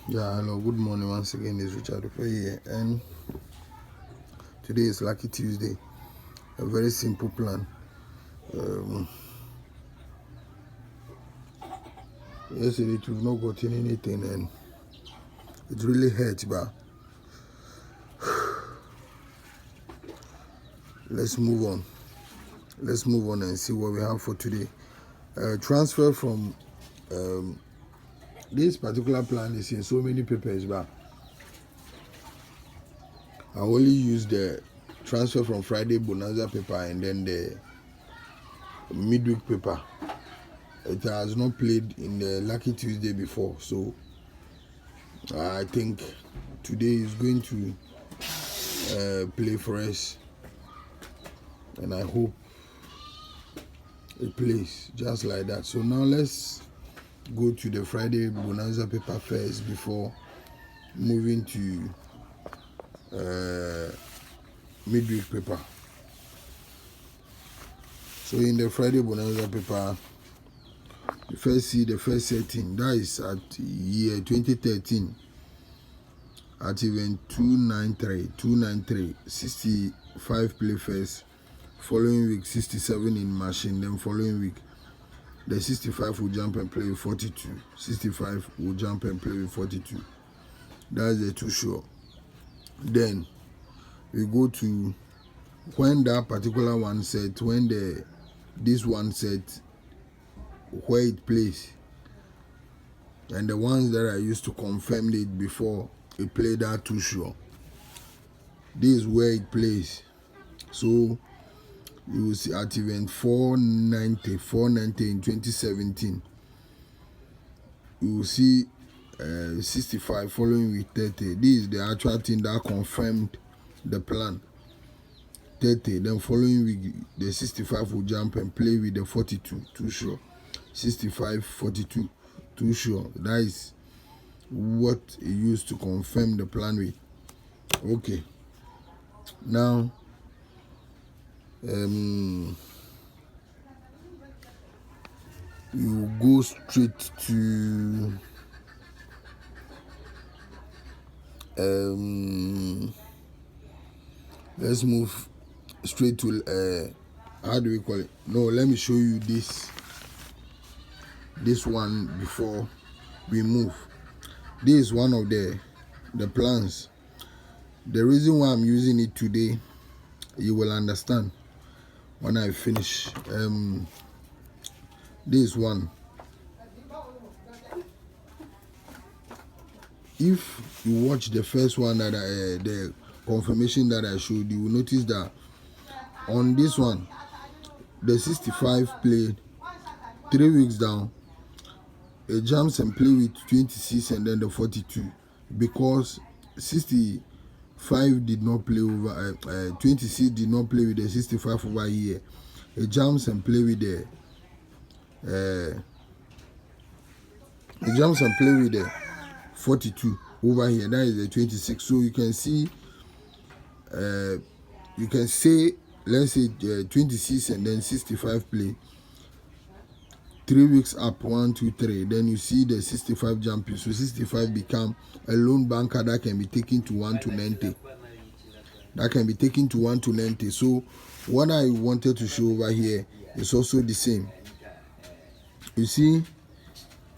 Yeah, hello, good morning once again. It's Richard Dupey here, and today is Lucky Tuesday. A very simple plan. Yesterday we've not gotten anything, and it really hurts. But let's move on. Let's move on and see what we have for today. Transfer from this particular plan is in so many papers, but I only use the transfer from Friday Bonanza paper and then the Midweek paper. It has not played in the Lucky Tuesday before, so I think today is going to play for us, and I hope it plays just like that. So now let's go to the Friday Bonanza paper first before moving to Midweek paper. So in the Friday Bonanza paper, you first see the first setting, that is at year 2013, at event 293, 65 play first, following week 67 in machine, then following week the 65 will jump and play with 42, 65 will jump and play with 42. That's the two sure. Then we go to when that particular one set, when this one set where it plays, and the ones that I used to confirm it before it played that too sure. This is where it plays. So you will see at event 490 in 2017. You will see 65 following week 30. This is the actual thing that confirmed the plan. 30, then following week the 65 will jump and play with the 42, too sure. 65, 42, too sure. That is what it used to confirm the plan with. Okay. Now, you go straight to let's move straight to how do we call it? No, let me show you this one before we move. This is one of the plans. The reason why I'm using it today, you will understand when I finish. This one, if you watch the first one that the confirmation that I showed, you will notice that on this one the 65 played 3 weeks down, it jumps and play with 26 and then the 42, because 65 did not play over 26 did not play with the 65 over here. It jumps and play with the 42 over here. That is the 26. So you can see you can say, let's say 26 and then 65 play 3 weeks up, 1, 2, 3. Then you see the 65 jumping. So 65 become a lone banker that can be taken to 1 to 90. That can be taken to 1 to 90. So what I wanted to show over here is also the same. You see,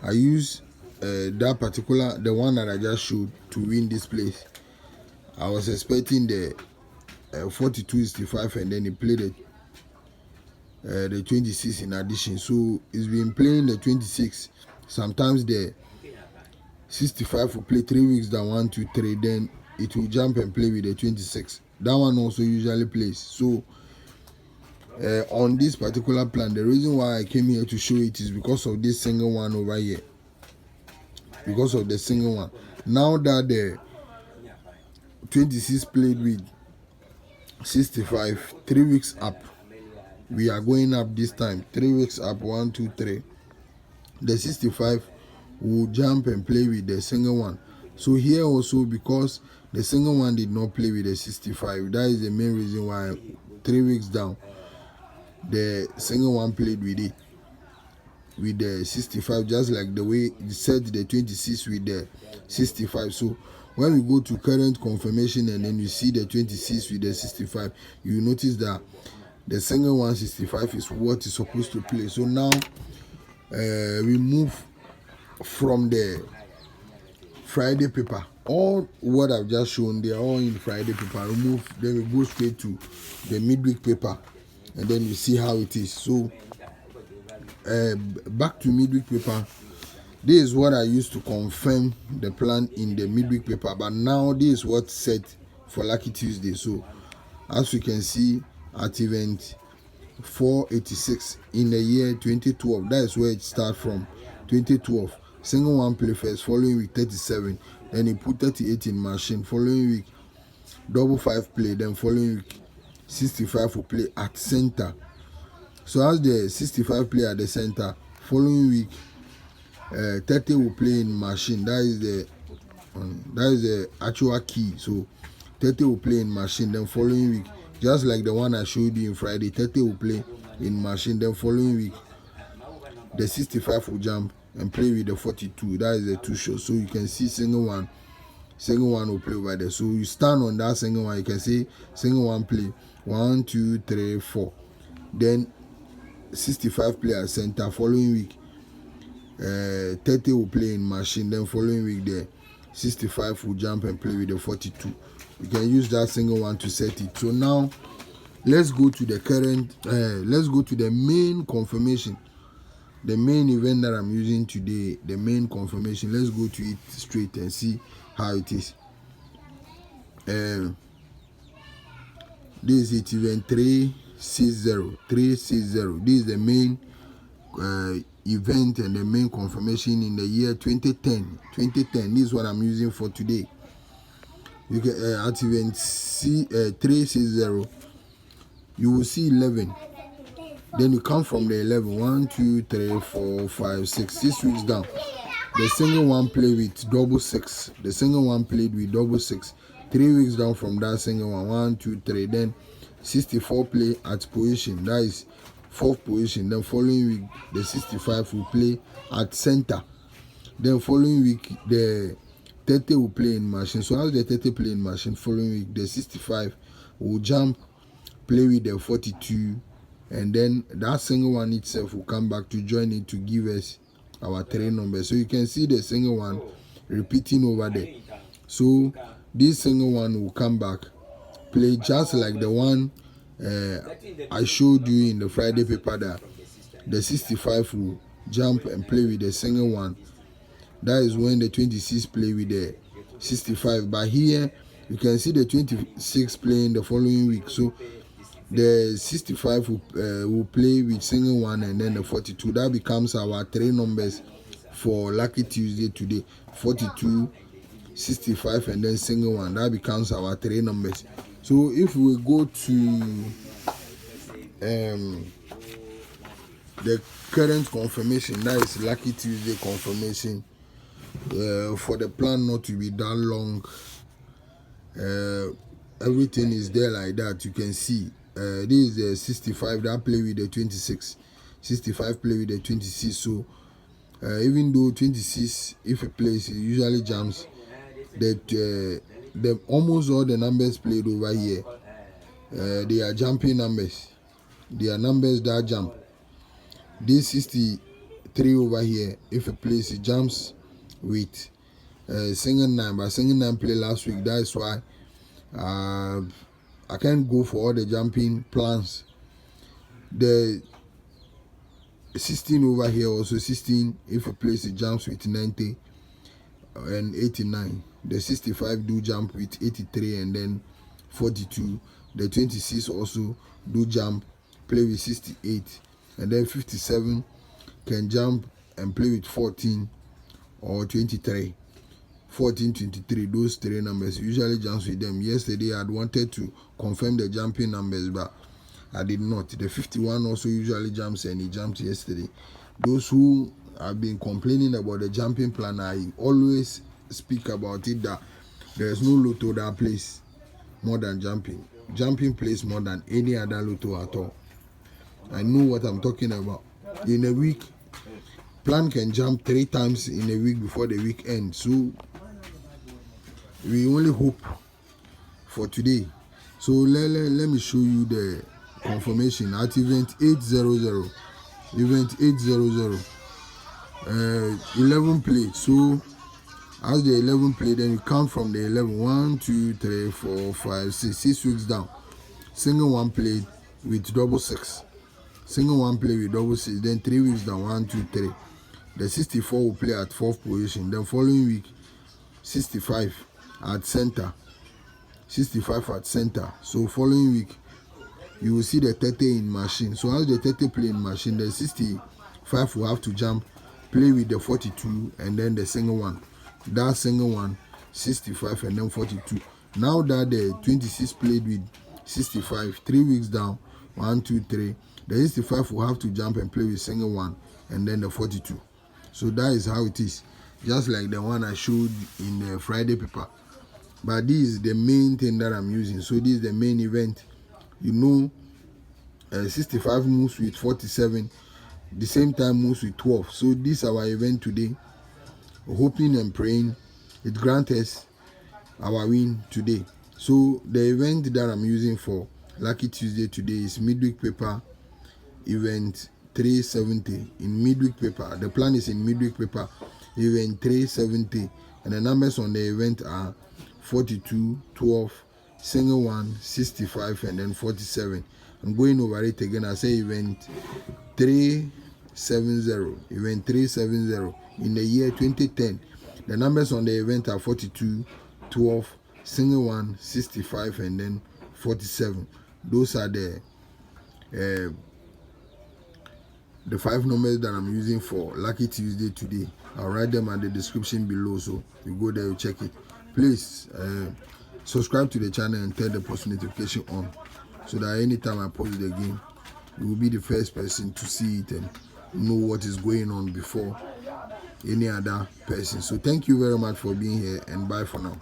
I use that particular, the one that I just showed, to win this place. I was expecting the 42 is the 5, and then he played it. The 26 in addition, so it's been playing the 26. Sometimes the 65 will play 3 weeks down, 1, 2, 3, then it will jump and play with the 26. That one also usually plays. So on this particular plan, the reason why I came here to show it is because of this single one over here. Because of the single one. Now that the 26 played with 65, 3 weeks up. We are going up this time. 3 weeks up, 1, 2, 3. The 65 will jump and play with the single one. So here also, because the single one did not play with the 65, that is the main reason why 3 weeks down, the single one played with it. with the 65, just like the way you set the 26 with the 65. So when we go to current confirmation and then you see the 26 with the 65, you notice that the single 165 is what is supposed to play. So now we move from the Friday paper. All what I've just shown, they are all in Friday paper. Remove, then we go straight to the midweek paper, and then you see how it is. So back to midweek paper. This is what I used to confirm the plan in the midweek paper, but now this is what's set for Lucky Tuesday. So as you can see, at event 486 in the year 2012, that is where it starts from. 2012, single one play first, following week 37, then he put 38 in machine, following week double 5 play, then following week 65 will play at center. So as the 65 play at the center, following week 30 will play in machine. That is the actual key. So 30 will play in machine, then following week, just like the one I showed you in Friday, 30 will play in machine, then following week the 65 will jump and play with the 42. That is the two shots. So you can see single one will play over there. So you stand on that single one, you can see single one play 1 2 3 4, then 65 play at center, following week 30 will play in machine, then following week the 65 will jump and play with the 42. You can use that single one to set it. So now let's go to the current let's go to the main confirmation, the main event that I'm using today, the main confirmation. Let's go to it straight and see how it is. This is it, event 360. This is the main event and the main confirmation in the year 2010. This is what I'm using for today. You can at event 360, you will see 11. Then you come from the 11, 1 2 3 4 5 6 weeks down. The single one played with double 6. The single one played with double 6. 3 weeks down from that single one, 1 2 3. Then 64 play at position, that is 4th position. Then following week the 65 will play at center. Then following week the 30 will play in machine. So as the 30 play in machine, following week the 65 will jump, play with the 42, and then that single one itself will come back to join it to give us our 3 numbers. So you can see the single one repeating over there. So this single one will come back, play just like the one I showed you in the Friday paper, that the 65 will jump and play with the single one. That is when the 26 play with the 65. But here you can see the 26 playing the following week. So the 65 will play with single one, and then the 42. That becomes our 3 numbers for Lucky Tuesday today. 42, 65, and then single one. That becomes our 3 numbers. So if we go to the current confirmation, that is Lucky Tuesday confirmation, for the plan not to be that long, everything is there like that. You can see this is the 65 that play with the 26, 65 play with the 26. So even though 26, if it plays, it usually jumps, that the almost all the numbers played over here, they are jumping numbers. They are numbers that jump. This 63 over here, if it plays, it jumps with single 9, but single 9 play last week. That's why I can't go for all the jumping plans. The 16 over here also 16, if it plays, it jumps with 90 and 89. The 65 do jump with 83 and then 42. The 26 also do jump, play with 68, and then 57 can jump and play with 14 or 23. 14, 23, those 3 numbers usually jumps with them. Yesterday I had wanted to confirm the jumping numbers, but I did not. The 51 also usually jumps, and he jumped yesterday. Those who have been complaining about the jumping plan, I always speak about it, that there is no Lotto that plays more than jumping. Jumping plays more than any other Lotto at all. I know what I'm talking about. In a week, plan can jump 3 times in a week before the week ends. So we only hope for today. So let me show you the confirmation at event 800. Event 800. 11 play. So as the 11 play, then you count from the 11. 1, 2, 3, 4, 5, 6. 6 weeks down. Single one played with double 6. Single one play with double 6. Then 3 weeks down. 1, 2, 3. The 64 will play at 4th position. Then following week, 65 at center. 65 at center. So following week, you will see the 30 in machine. So as the 30 play in machine, the 65 will have to jump, play with the 42, and then the single one. That single one, 65 and then 42. Now that the 26 played with 65, 3 weeks down, 1, 2, 3, the 65 will have to jump and play with single one and then the 42. So that is how it is. Just like the one I showed in the Friday paper. But this is the main thing that I'm using. So this is the main event. You know, 65 moves with 47. The same time moves with 12. So this is our event today. Hoping and praying it grants us our win today. So the event that I'm using for Lucky Tuesday today is Midweek paper event 370 in Midweek paper. The plan is in Midweek paper event 370, and the numbers on the event are 42, 12, single one, 65, and then 47. I'm going over it again. I say event 370, event 370 in the year 2010. The numbers on the event are 42, 12, single one, 65, and then 47. Those are the 5 numbers that I'm using for Lucky Tuesday today. I'll write them at the description below, so you go there, you check it. Please subscribe to the channel and turn the post notification on, so that anytime I post the game, you will be the first person to see it and know what is going on before any other person. So thank you very much for being here, and bye for now.